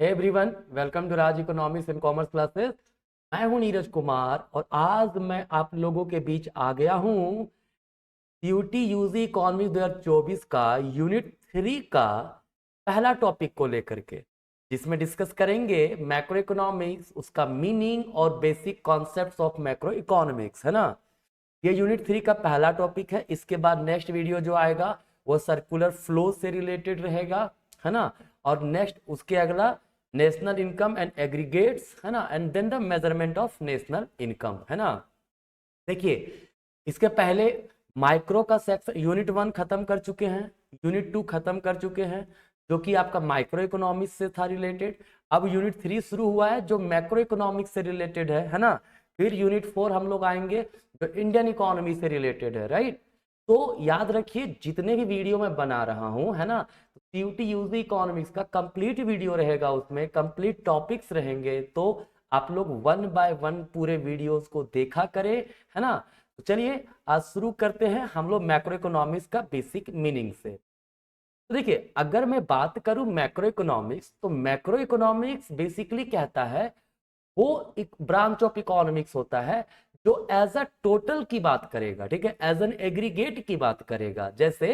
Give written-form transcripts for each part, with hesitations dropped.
Hey everyone, welcome to Raj economics and commerce classes. मैं हूं नीरज कुमार और आज मैं आप लोगों के बीच आ गया हूं सीयूटी यूजी इकोनॉमिक्स 2024 का यूनिट 3 का पहला टॉपिक को लेकर के, जिसमें डिस्कस करेंगे मैक्रो इकोनॉमिक्स, उसका मीनिंग और basic concepts of macro economics, है ना। ये यूनिट 3 का पहला टॉपिक है। इसके बाद नेक्स्ट वीडियो जो आएगा वो सर्कुलर फ्लो से रिलेटेड रहेगा, है ना। और नेक्स्ट उसके अगला नेशनल इनकम एंड एग्रीगेट्स, है ना, and then the measurement of national income, है ना। देखिए, इसके पहले माइक्रो का सेक्शन यूनिट 1 खत्म कर चुके हैं, यूनिट 2 खत्म कर चुके हैं, जो कि आपका माइक्रो इकोनॉमिक्स से था रिलेटेड। अब यूनिट 3 शुरू हुआ है जो मैक्रो इकोनॉमिक्स से रिलेटेड है ना। फिर यूनिट 4 हम लोग आएंगे जो इंडियन इकोनॉमी से रिलेटेड है, राइट। तो याद रखिए, जितने भी वीडियो मैं बना रहा हूं, है ना, सीयूटी यूजी इकोनॉमिक्स का कंप्लीट वीडियो रहेगा, उसमें कंप्लीट टॉपिक्स रहेंगे। तो आप लोग 1 बाय 1 पूरे वीडियोस को देखा करें, है ना। तो चलिए आज शुरू करते हैं हम लोग मैक्रो इकोनॉमिक्स का बेसिक मीनिंग से। तो देखिए, अगर मैं बात करूं मैक्रो इकोनॉमिक्स, तो मैक्रो इकोनॉमिक्स बेसिकली कहता है वो एक ब्रांच ऑफ इकोनॉमिक्स होता है जो एज अ टोटल की बात करेगा, ठीक है, एज एन एग्रीगेट की बात करेगा। जैसे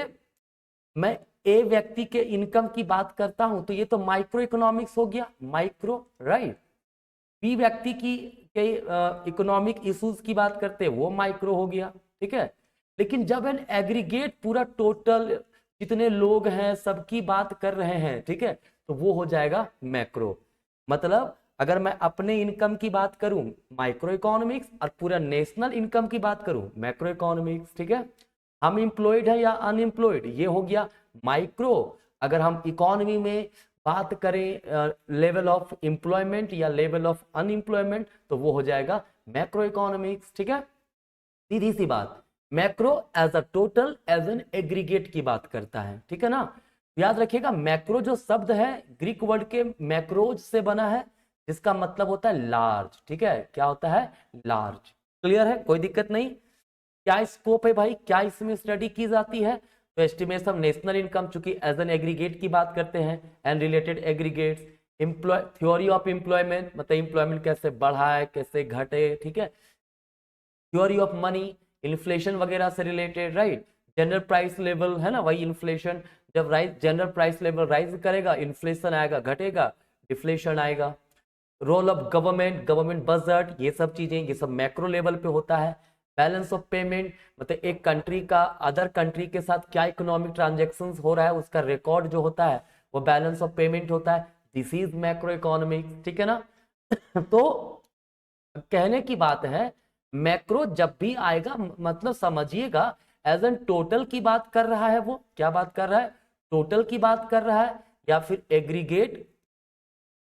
मैं ए व्यक्ति के इनकम की बात करता हूं तो ये तो माइक्रो इकोनॉमिक्स हो गया, माइक्रो, राइट। बी व्यक्ति की के इकोनॉमिक इश्यूज की बात करते हैं वो माइक्रो हो गया, ठीक है। लेकिन जब एन एग्रीगेट पूरा टोटल जितने लोग हैं सबकी बात कर रहे हैं, ठीक है, तो वो हो जाएगा मैक्रो। मतलब अगर मैं अपने इनकम की बात करूं माइक्रो इकोनॉमिक्स, और पूरा नेशनल इनकम की बात करूं मैक्रो इकोनॉमिक्स, ठीक है। हम इंप्लॉयड है या अनएम्प्लॉयड, ये हो गया माइक्रो। अगर हम इकोनॉमी में बात करें लेवल ऑफ एम्प्लॉयमेंट या लेवल ऑफ अनएम्प्लॉयमेंट, तो वो हो जाएगा मैक्रो इकोनॉमिक्स, ठीक है। सीधी सी बात, macro as a total as an aggregate की बात करता है, ठीक है ना। याद रखिएगा, मैक्रो जो शब्द है ग्रीक वर्ड के मैक्रोज से बना है, जिसका मतलब होता है लार्ज, ठीक है। क्या होता है? लार्ज। क्लियर है? कोई दिक्कत नहीं। क्या स्कोप है भाई, क्या इसमें स्टडी की जाती है? तो एस्टिमेशन ऑफ नेशनल इनकम, चूंकि एज एन एग्रीगेट की बात करते हैं, and related aggregates, theory of employment, मतलब एम्प्लॉयमेंट कैसे बढ़ाए कैसे घटे, ठीक है। थ्योरी ऑफ मनी, इन्फ्लेशन वगैरह से related, right. General price level, है ना, वही इन्फ्लेशन, जब rise general price level rise करेगा इन्फ्लेशन आएगा, घटेगा डिफ्लेशन आएगा। Role of government, government budget, ये सब चीजें, ये सब मैक्रो लेवल पे होता है। बैलेंस ऑफ पेमेंट, मतलब एक कंट्री का अदर कंट्री के साथ क्या इकोनॉमिक ट्रांजेक्शन हो रहा है उसका रिकॉर्ड जो होता है वो बैलेंस ऑफ पेमेंट होता है। दिस इज मैक्रो इकोनॉमिक्स, ठीक है ना। तो कहने की बात है, मैक्रो जब भी आएगा मतलब समझिएगा एज एन टोटल की बात कर रहा है। वो क्या बात कर रहा है? टोटल की बात कर रहा है, या फिर एग्रीगेट,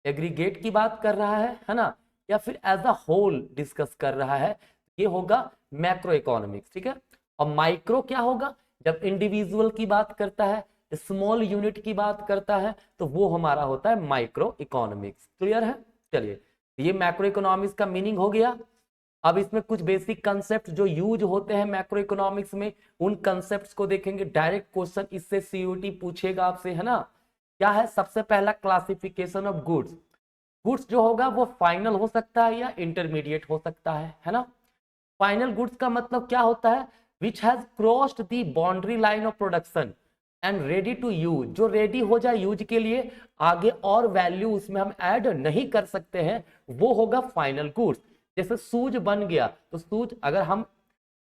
एग्रीगेट की बात कर रहा है ना, या फिर एज अ होल डिस्कस कर रहा है। ये होगा मैक्रो इकोनॉमिक्स, ठीक है। और माइक्रो क्या होगा? जब इंडिविजुअल की बात करता है, स्मॉल यूनिट की बात करता है, तो वो हमारा होता है माइक्रो इकोनॉमिक्स। क्लियर है? चलिए, ये मैक्रो इकोनॉमिक्स का मीनिंग हो गया। अब इसमें कुछ बेसिक कंसेप्ट जो यूज होते हैं मैक्रो इकोनॉमिक्स में, उन कंसेप्ट्स को देखेंगे। डायरेक्ट क्वेश्चन इससे सीयूटी पूछेगा आपसे, है ना। क्या है? सबसे पहला क्लासिफिकेशन ऑफ गुड्स। गुड्स जो होगा वो फाइनल हो सकता है या इंटरमीडिएट हो सकता है ना। फाइनल गुड्स का मतलब क्या होता है? Which has crossed the boundary line of production and ready to use, जो रेडी हो जाए यूज के लिए, आगे और वैल्यू उसमें हम ऐड नहीं कर सकते हैं, वो होगा फाइनल गुड्स। जैसे शूज बन गया, तो शूज अगर हम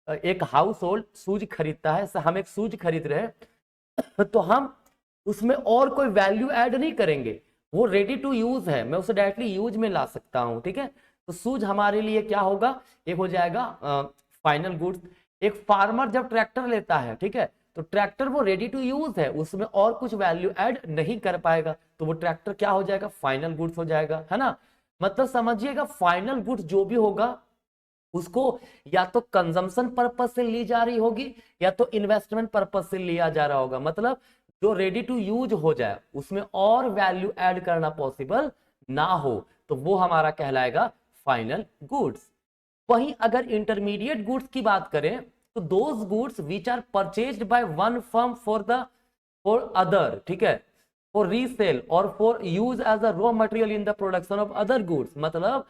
एक हाउस होल्ड शूज खरीदता है, हम एक शूज खरीद रहे हैं तो हम उसमें और कोई वैल्यू ऐड नहीं करेंगे, वो रेडी टू यूज है, मैं उसे डायरेक्टली यूज में ला सकता हूं, ठीक है। तो शूज हमारे लिए क्या होगा? एक हो जाएगा फाइनल गुड्स। एक फार्मर जब ट्रैक्टर लेता है, ठीक है, तो ट्रैक्टर वो रेडी टू यूज है, उसमें और कुछ वैल्यू ऐड नहीं कर पाएगा, तो वो ट्रैक्टर क्या हो जाएगा? फाइनल गुड्स हो जाएगा, है ना। मतलब समझिएगा, फाइनल गुड्स जो भी होगा उसको या तो कंजम्पशन पर्पज से ली जा रही होगी या तो इन्वेस्टमेंट पर्पज से लिया जा रहा होगा। मतलब जो रेडी टू यूज हो जाए, उसमें और वैल्यू ऐड करना पॉसिबल ना हो, तो वो हमारा कहलाएगा फाइनल गुड्स। वहीं अगर इंटरमीडिएट गुड्स की बात करें, तो those goods which are purchased by one firm for other, ठीक है। For resale or for use as a raw material in the production of other goods. मतलब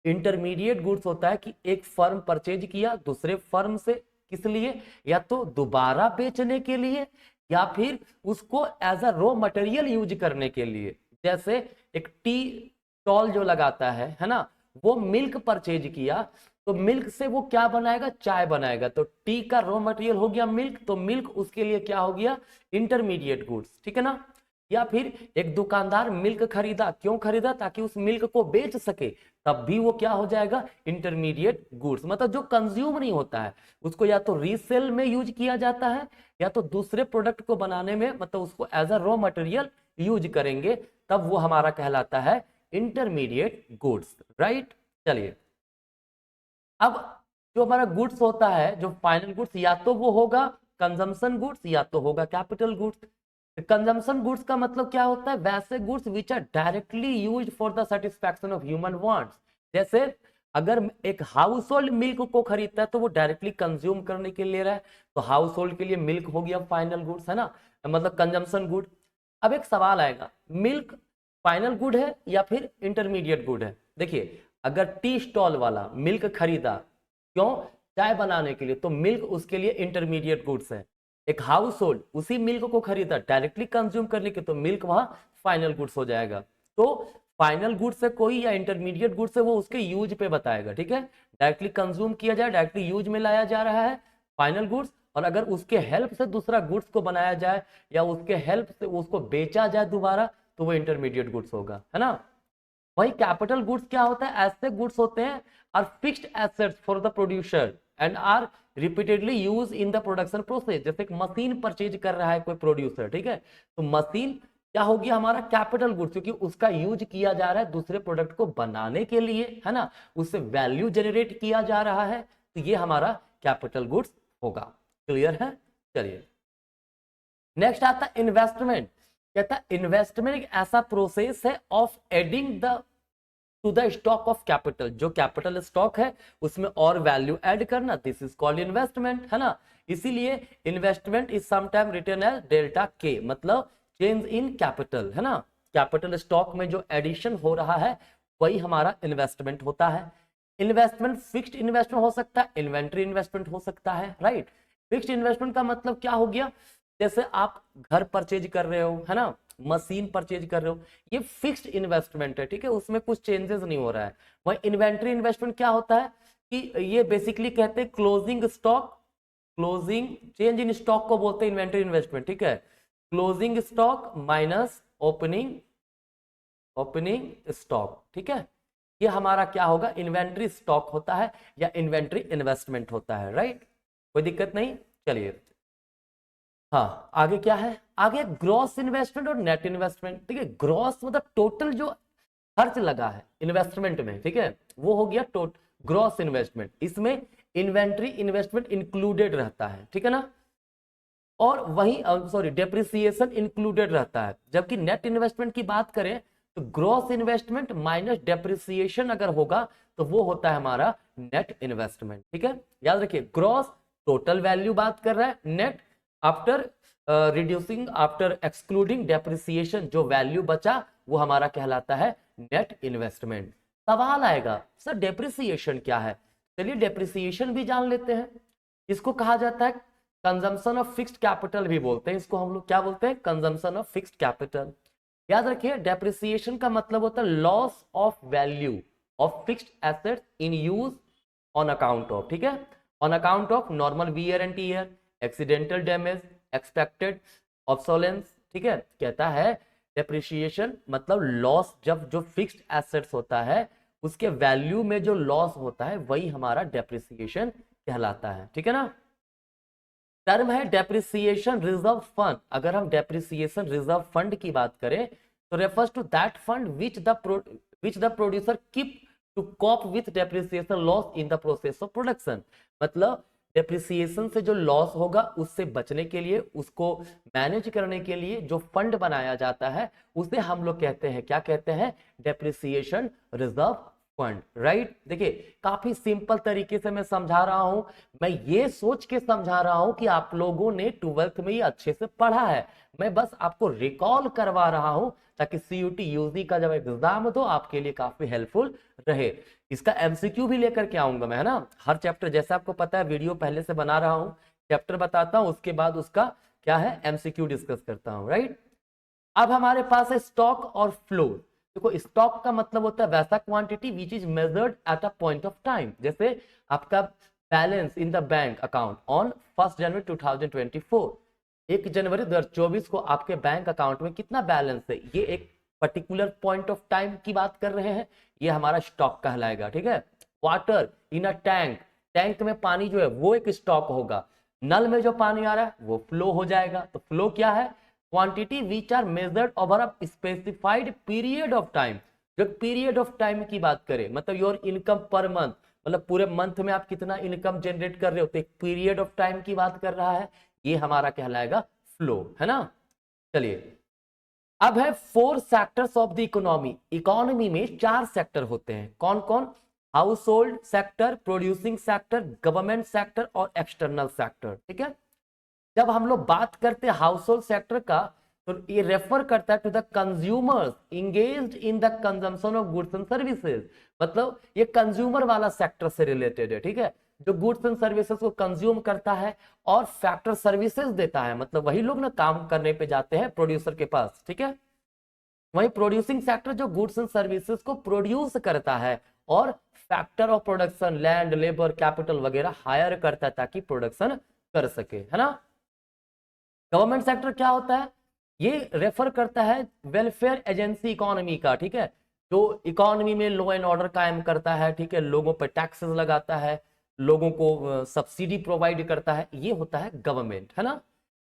इंटरमीडिएट गुड्स होता है कि एक फर्म परचेज किया दूसरे फर्म से, किस लिए? या तो दोबारा बेचने के लिए या फिर उसको as a raw material use करने के लिए। जैसे एक टी स्टॉल जो लगाता है ना, वो मिल्क परचेज किया तो मिल्क से वो क्या बनाएगा? चाय बनाएगा। तो टी का रॉ मटेरियल हो गया मिल्क, तो मिल्क उसके लिए क्या हो गया? इंटरमीडिएट गुड्स, ठीक है ना। या फिर एक दुकानदार मिल्क खरीदा, क्यों खरीदा? ताकि उस मिल्क को बेच सके, तब भी वो क्या हो जाएगा? Intermediate goods. मतलब जो कंज्यूम नहीं होता है उसको या तो रीसेल में यूज किया जाता है या तो दूसरे प्रोडक्ट को बनाने में, मतलब उसको as a raw material use करेंगे, तब वो हमारा कहलाता है इंटरमीडिएट गुड्स, राइट। चलिए, अब जो हमारा गुड्स होता है, जो फाइनल गुड्स, या तो वो होगा कंजम्पशन गुड्स या तो होगा कैपिटल गुड्स। कंजम्पशन गुड्स का मतलब क्या होता है? वैसे goods which are directly used for the satisfaction of human wants. जैसे अगर एक हाउस होल्ड मिल्क को खरीदता है तो वो डायरेक्टली कंज्यूम करने के लिए ले रहा है, तो हाउस होल्ड के लिए मिल्क हो गया फाइनल गुड्स, है ना, मतलब कंजम्पशन गुड। अब एक सवाल आएगा, मिल्क फाइनल गुड है या फिर इंटरमीडिएट गुड है? देखिए, अगर टी स्टॉल वाला मिल्क खरीदा, क्यों? चाय बनाने के लिए, तो मिल्क उसके लिए इंटरमीडिएट गुड्स है। एक हाउस होल्ड उसी मिल्क को खरीदा डायरेक्टली कंज्यूम करने के, तो मिल्क वहां फाइनल गुड्स हो जाएगा। तो फाइनल गुड्स से कोई या इंटरमीडिएट गुड्स से वो उसके यूज पे बताएगा, ठीक है। डायरेक्टली कंज्यूम किया जाए, डायरेक्टली यूज में लाया जा रहा है, फाइनल गुड्स। और अगर उसके हेल्प से दूसरा गुड्स को बनाया जाए या उसके हेल्प से उसको बेचा जाए दोबारा, तो वो इंटरमीडिएट गुड्स होगा, है ना। वही कैपिटल गुड्स क्या होता है? ऐसे गुड्स होते हैं are fixed assets for the producer and are repeatedly use in the production process. जैसे एक मशीन परचेज कर रहा है कोई प्रोड्यूसर, ठीक है, तो मशीन क्या होगी? हमारा कैपिटल गुड्स, क्योंकि उसका यूज किया जा रहा है दूसरे प्रोडक्ट को बनाने के लिए, है ना, उससे वैल्यू जनरेट किया जा रहा है, तो ये हमारा कैपिटल गुड्स होगा। क्लियर है? चलिए, नेक्स्ट आता है इन्वेस्टमेंट। कहता है इन्वेस्टमेंट एक ऐसा प्रोसेस है of adding the to the stock of capital. जो कैपिटल स्टॉक है उसमें और वैल्यू ऐड करना, दिस इज कॉल्ड इन्वेस्टमेंट, है ना। इसीलिए investment is sometime written as delta K, मतलब चेंज इन कैपिटल, है ना। कैपिटल स्टॉक में जो एडिशन हो रहा है वही हमारा इन्वेस्टमेंट होता है। इन्वेस्टमेंट फिक्स्ड इन्वेस्टमेंट हो सकता है, इन्वेंट्री इन्वेस्टमेंट हो सकता है, राइट। फिक्स्ड इन्वेस्टमेंट का मतलब क्या हो गया? जैसे आप घर परचेज कर रहे हो, है ना, मशीन परचेज कर रहे हो, ये फिक्स्ड इन्वेस्टमेंट है, ठीक है, उसमें कुछ चेंजेस नहीं हो रहा है। वही इन्वेंट्री इन्वेस्टमेंट क्या होता है कि ये बेसिकली कहते हैं closing stock, closing change in stock को बोलते हैं इन्वेंट्री इन्वेस्टमेंट, ठीक है। Closing stock minus opening stock, ठीक है, ये हमारा क्या होगा? इन्वेंट्री स्टॉक होता है या इन्वेंट्री इन्वेस्टमेंट होता है, राइट। कोई दिक्कत नहीं। चलिए, हाँ, आगे क्या है? आगे ग्रॉस इन्वेस्टमेंट और नेट इन्वेस्टमेंट। ठीक है, ग्रॉस मतलब टोटल जो खर्च लगा है इन्वेस्टमेंट में, ठीक है, वो हो गया ग्रॉस इन्वेस्टमेंट। इसमें इन्वेंट्री इन्वेस्टमेंट इंक्लूडेड रहता है, ठीक है ना, और वही सॉरी डेप्रिसिएशन इंक्लूडेड रहता है। जबकि नेट इन्वेस्टमेंट की बात करें तो ग्रॉस इन्वेस्टमेंट माइनस डेप्रिसिएशन अगर होगा तो वो होता है हमारा नेट इन्वेस्टमेंट, ठीक है। याद रखिए, ग्रॉस टोटल वैल्यू बात कर रहा है, net after reducing after excluding depreciation जो वैल्यू बचा वो हमारा कहलाता है नेट इन्वेस्टमेंट। सवाल आएगा, सर डेप्रिसिएशन क्या है? चलिए डेप्रिसिएशन भी जान लेते हैं। इसको कहा जाता है कंजम्पशन ऑफ फिक्स्ड कैपिटल भी बोलते हैं, इसको हम लोग क्या बोलते हैं? Consumption of fixed capital. याद रखिए, डेप्रिसिएशन का मतलब होता है loss of value of fixed assets in use on account of, ठीक है, on account of normal wear and tear, accidental damage, expected obsolescence, ठीक है। कहता है डेप्रिसिएशन मतलब लॉस, जब जो फिक्स्ड एसेट्स होता है उसके वैल्यू में जो लॉस होता है वही हमारा डेप्रिसिएशन कहलाता है, ठीक है ना। टर्म है डेप्रिसिएशन रिजर्व फंड। अगर हम डेप्रिसिएशन रिजर्व फंड की बात करें तो refers to that fund which the producer keep to cope with depreciation loss in the process of production. मतलब डेप्रिसिएशन से जो लॉस होगा उससे बचने के लिए, उसको मैनेज करने के लिए जो फंड बनाया जाता है उसे हम लोग कहते हैं, क्या कहते हैं? Depreciation reserve fund, right. देखिए काफी सिंपल तरीके से मैं समझा रहा हूं, मैं ये सोच के समझा रहा हूं कि आप लोगों ने 12th में ये अच्छे से पढ़ा है, मैं बस आपको रिकॉल करवा रहा हूं ताकि सीयूटी यूजी का जब एग्जाम दो आपके लिए काफी हेल्पफुल रहे। इसका एमसीक्यू भी लेकर के आऊंगा मैं, है ना, हर चैप्टर, जैसे आपको पता है वीडियो पहले से बना रहा हूं, चैप्टर बताता हूं, उसके बाद उसका क्या है एमसीक्यू डिस्कस करता हूं, राइट। अब हमारे पास है स्टॉक और फ्लो। देखो स्टॉक का मतलब होता है वैसा quantity which is measured at a point of time, जैसे आपका balance in the bank account on 1 जनवरी 2024, 1 जनवरी 2024 को आपके बैंक अकाउंट में कितना बैलेंस है, ये एक पर्टिकुलर पॉइंट ऑफ टाइम की बात कर रहे हैं, ये हमारा स्टॉक कहलाएगा, ठीक है। Water in a tank, tank में पानी जो है वो एक स्टॉक होगा, नल में जो पानी आ रहा है वो फ्लो हो जाएगा। तो फ्लो क्या है, quantity which are measured over a specified period of time. जो पीरियड ऑफ टाइम की बात करें, मतलब योर इनकम पर मंथ, मतलब पूरे मंथ में आप कितना इनकम जनरेट कर रहे हो, तो एक पीरियड ऑफ टाइम की बात कर रहा है, ये हमारा कहलाएगा फ्लो, है ना। चलिए अब है 4 sectors of the economy. Economy में 4 सेक्टर होते हैं, कौन कौन, house hold sector, producing sector, government sector और एक्सटर्नल सेक्टर, ठीक है। जब हम लोग बात करते हैं हाउस होल्ड सेक्टर का, तो ये रेफर करता है to the consumers engaged in the consumption of goods and services, मतलब ये कंज्यूमर वाला सेक्टर से रिलेटेड है, ठीक है, जो गुड्स एंड सर्विसेज को कंज्यूम करता है और फैक्टर सर्विसेज देता है, मतलब वही लोग ना काम करने पे जाते हैं प्रोड्यूसर के पास, ठीक है। वही प्रोड्यूसिंग सेक्टर जो गुड्स एंड सर्विसेज को प्रोड्यूस करता है और factor of production land labour capital वगैरह हायर करता है ताकि प्रोडक्शन कर सके, है ना। गवर्नमेंट सेक्टर क्या होता है, ये रेफर करता है वेलफेयर एजेंसी इकोनॉमी का, ठीक है, जो इकोनॉमी में लॉ एंड ऑर्डर कायम करता है, ठीक है, लोगों पर टैक्सेस लगाता है, लोगों को सब्सिडी प्रोवाइड करता है, ये होता है गवर्नमेंट, है ना।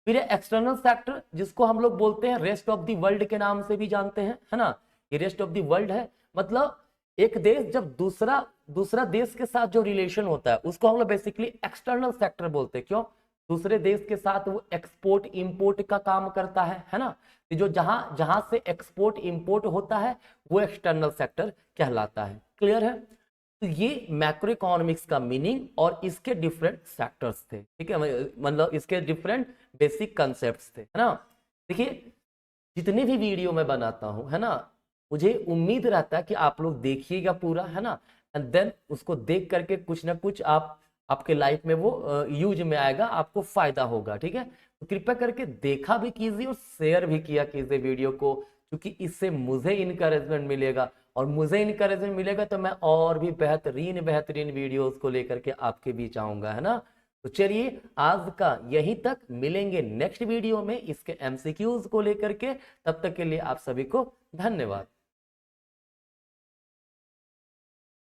फिर एक्सटर्नल सेक्टर जिसको हम लोग बोलते हैं रेस्ट ऑफ द वर्ल्ड के नाम से भी जानते हैं, है ना, ये रेस्ट ऑफ द वर्ल्ड है, मतलब एक देश जब दूसरा देश के साथ जो रिलेशन होता है उसको हम लोग बेसिकली एक्सटर्नल सेक्टर बोलते हैं, क्यों, दूसरे देश के साथ वो एक्सपोर्ट इंपोर्ट का काम करता है ना, तो जो जहां जहां से एक्सपोर्ट इंपोर्ट होता है वो एक्सटर्नल सेक्टर कहलाता है, क्लियर है। तो ये मैक्रो इकोनॉमिक्स का मीनिंग और इसके डिफरेंट सेक्टर्स थे, ठीक है, मतलब इसके डिफरेंट बेसिक कंसेप्ट्स थे, है ना। देखिए जितने भी वीडियो मैं बनाता हूं, है ना, मुझे उम्मीद रहता है कि आप लोग देखिएगा पूरा, है ना, एंड देन उसको देख करके कुछ ना कुछ आपके लाइफ में वो यूज में आएगा, आपको फायदा होगा, ठीक है। तो कृपया करके देखा भी कीजिए और शेयर भी किया कीजिए वीडियो को, क्योंकि इससे मुझे इनकरेजमेंट मिलेगा और मुझे इनकरेजमेंट मिलेगा तो मैं और भी बेहतरीन बेहतरीन वीडियोस को लेकर के आपके बीच आऊंगा, है ना। तो चलिए आज का यहीं तक, मिलेंगे नेक्स्ट वीडियो में इसके एमसीक्यूज को लेकर के, तब तक के लिए आप सभी को धन्यवाद।